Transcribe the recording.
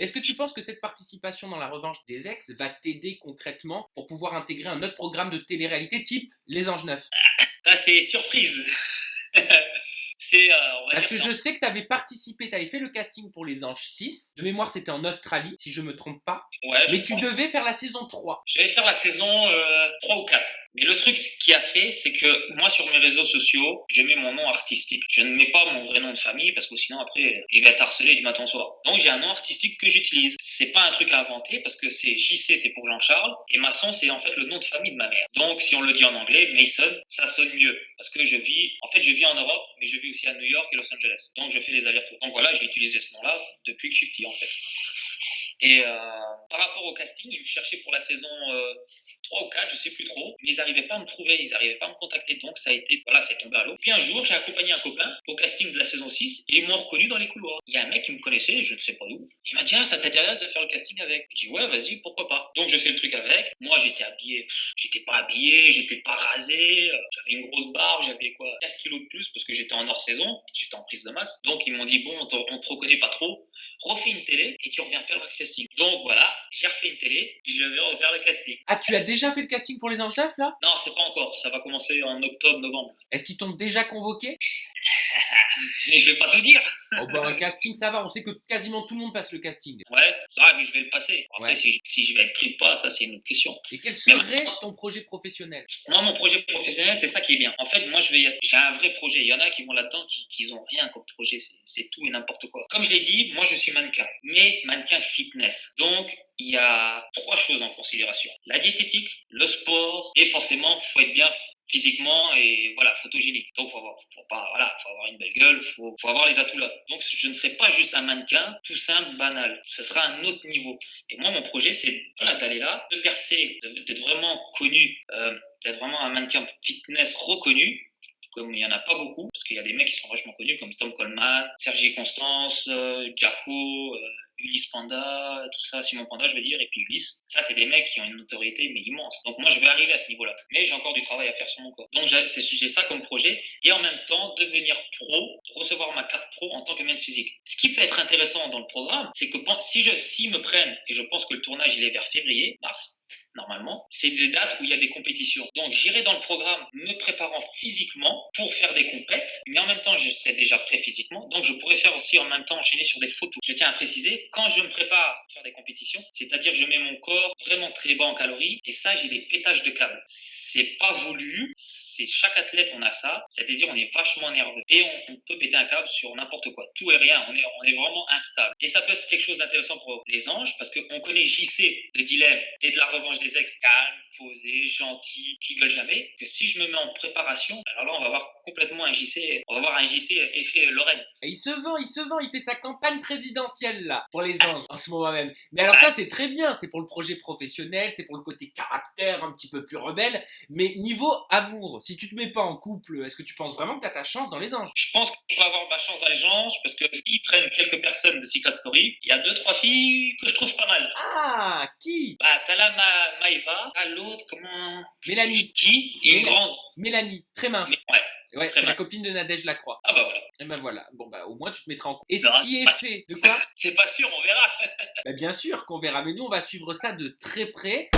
Est-ce que tu penses que cette participation dans la revanche des ex va t'aider concrètement pour pouvoir intégrer un autre programme de télé-réalité type Les Anges Neufs? Là, c'est surprise. On va Parce dire que ça. je sais que tu avais participé, tu avais fait le casting pour Les Anges 6. De mémoire, c'était en Australie, si je me trompe pas. Ouais, Mais tu devais faire la saison 3. je vais faire la saison 3 ou 4. Mais le truc, ce qui a fait, c'est que moi, sur mes réseaux sociaux, je mets mon nom artistique. Je ne mets pas mon vrai nom de famille parce que sinon, après, je vais être harcelé du matin au soir. Donc, j'ai un nom artistique que j'utilise. C'est pas un truc à inventer parce que c'est JC, c'est pour Jean-Charles. Et Masson, c'est en fait le nom de famille de ma mère. Donc, si on le dit en anglais, Mason, ça sonne mieux. Parce que je vis en Europe, mais je vis aussi à New York et Los Angeles. Donc, je fais les allers-retours. Donc, voilà, j'ai utilisé ce nom-là depuis que je suis petit, en fait. Et par rapport au casting, ils me cherchaient pour la saison 3 ou 4, je sais plus trop, mais ils n'arrivaient pas à me trouver, ils n'arrivaient pas à me contacter, donc ça a été, voilà, c'est tombé à l'eau. Puis un jour, j'ai accompagné un copain au casting de la saison 6 et ils m'ont reconnu dans les couloirs. Il y a un mec qui me connaissait, je ne sais pas d'où, il m'a dit, ah, ça t'intéresse de faire le casting avec? J'ai dit, ouais, vas-y, pourquoi pas. Donc je fais le truc avec, moi j'étais habillé, j'étais pas habillé, j'étais pas rasé, j'avais une grosse barbe, j'avais quoi, 15 kilos de plus parce que j'étais en hors saison, j'étais en prise de masse, donc ils m'ont dit, bon, on te reconnaît pas trop, refais une télé et tu reviens faire le casting. Donc voilà, j'ai refait une télé, je vais refaire le casting. Ah, tu as déjà fait le casting pour Les Anges Neufs, là? Non, c'est pas encore, ça va commencer en octobre, novembre. Est-ce qu'ils t'ont déjà convoqué? Mais je vais pas tout dire. Oh bah un casting, ça va, on sait que quasiment tout le monde passe le casting. Ouais, ah, mais je vais le passer. Après, Ouais. si je vais être pris ou pas, ça c'est une autre question. Et quel serait ton projet professionnel? Moi, mon projet professionnel, c'est ça qui est bien. En fait, moi, j'ai un vrai projet. Il y en a qui vont là-dedans, qui ont rien comme projet. C'est tout et n'importe quoi. Comme je l'ai dit, moi, je suis mannequin. Mais mannequin fitness. Donc, il y a 3 choses en considération. La diététique, le sport, et forcément, il faut être bien physiquement et voilà, photogénique. Donc, faut avoir une belle gueule, faut avoir les atouts là. Donc, je ne serai pas juste un mannequin, tout simple, banal. Ce sera un autre niveau. Et moi, mon projet, c'est voilà, d'aller là, de percer, d'être vraiment connu, d'être vraiment un mannequin fitness reconnu, comme il n'y en a pas beaucoup, parce qu'il y a des mecs qui sont vachement connus, comme Tom Coleman, Sergi Constance, Jacko, Ulysse Panda, tout ça, Simon Panda, je veux dire, et puis Ulysse. Ça, c'est des mecs qui ont une notoriété, mais immense. Donc moi, je vais arriver à ce niveau-là. Mais j'ai encore du travail à faire sur mon corps. Donc j'ai ça comme projet. Et en même temps, devenir pro, recevoir ma carte pro en tant que men's physique. Ce qui peut être intéressant dans le programme, c'est que s'ils me prennent, et je pense que le tournage, il est vers février, mars, normalement, c'est des dates où il y a des compétitions. Donc j'irai dans le programme me préparant physiquement pour faire des compètes, mais en même temps je serai déjà prêt physiquement, donc je pourrais faire aussi en même temps enchaîner sur des photos. Je tiens à préciser, quand je me prépare à faire des compétitions, c'est-à-dire je mets mon corps vraiment très bas en calories, et ça j'ai des pétages de câbles. C'est pas voulu, c'est chaque athlète on a ça, c'est-à-dire on est vachement nerveux, et on peut péter un câble sur n'importe quoi, tout et rien, on est vraiment instable. Et ça peut être quelque chose d'intéressant pour les anges, parce qu'on connaît JC de Dilemme et de la revanche des ex, calme, posé, gentil, qui gueule jamais, que si je me mets en préparation, alors là on va voir complètement un JC effet Lorraine. Et il se vend, il fait sa campagne présidentielle là, pour Les Anges, en ce moment même. Mais alors ça c'est très bien, c'est pour le projet professionnel, c'est pour le côté caractère un petit peu plus rebelle, mais niveau amour, si tu te mets pas en couple, est-ce que tu penses vraiment que t'as ta chance dans Les Anges? Je pense que je peux avoir ma chance dans les anges, parce que s'ils prennent quelques personnes de Secret Story, il y a 2-3 filles que je trouve pas mal. Ah, qui? Bah, t'as là Maëva, t'as l'autre, comment... Mélanie. Qui? Une grande. Mélanie, très mince. Ouais. Ouais, Très c'est la mince. copine de Nadège Lacroix. Ah bah voilà. Et ben voilà, bon bah au moins tu te mettras en couple. Et Non, ce qui est pas fait, de quoi? C'est pas sûr, on verra. Bah bien sûr qu'on verra, mais nous on va suivre ça de très près.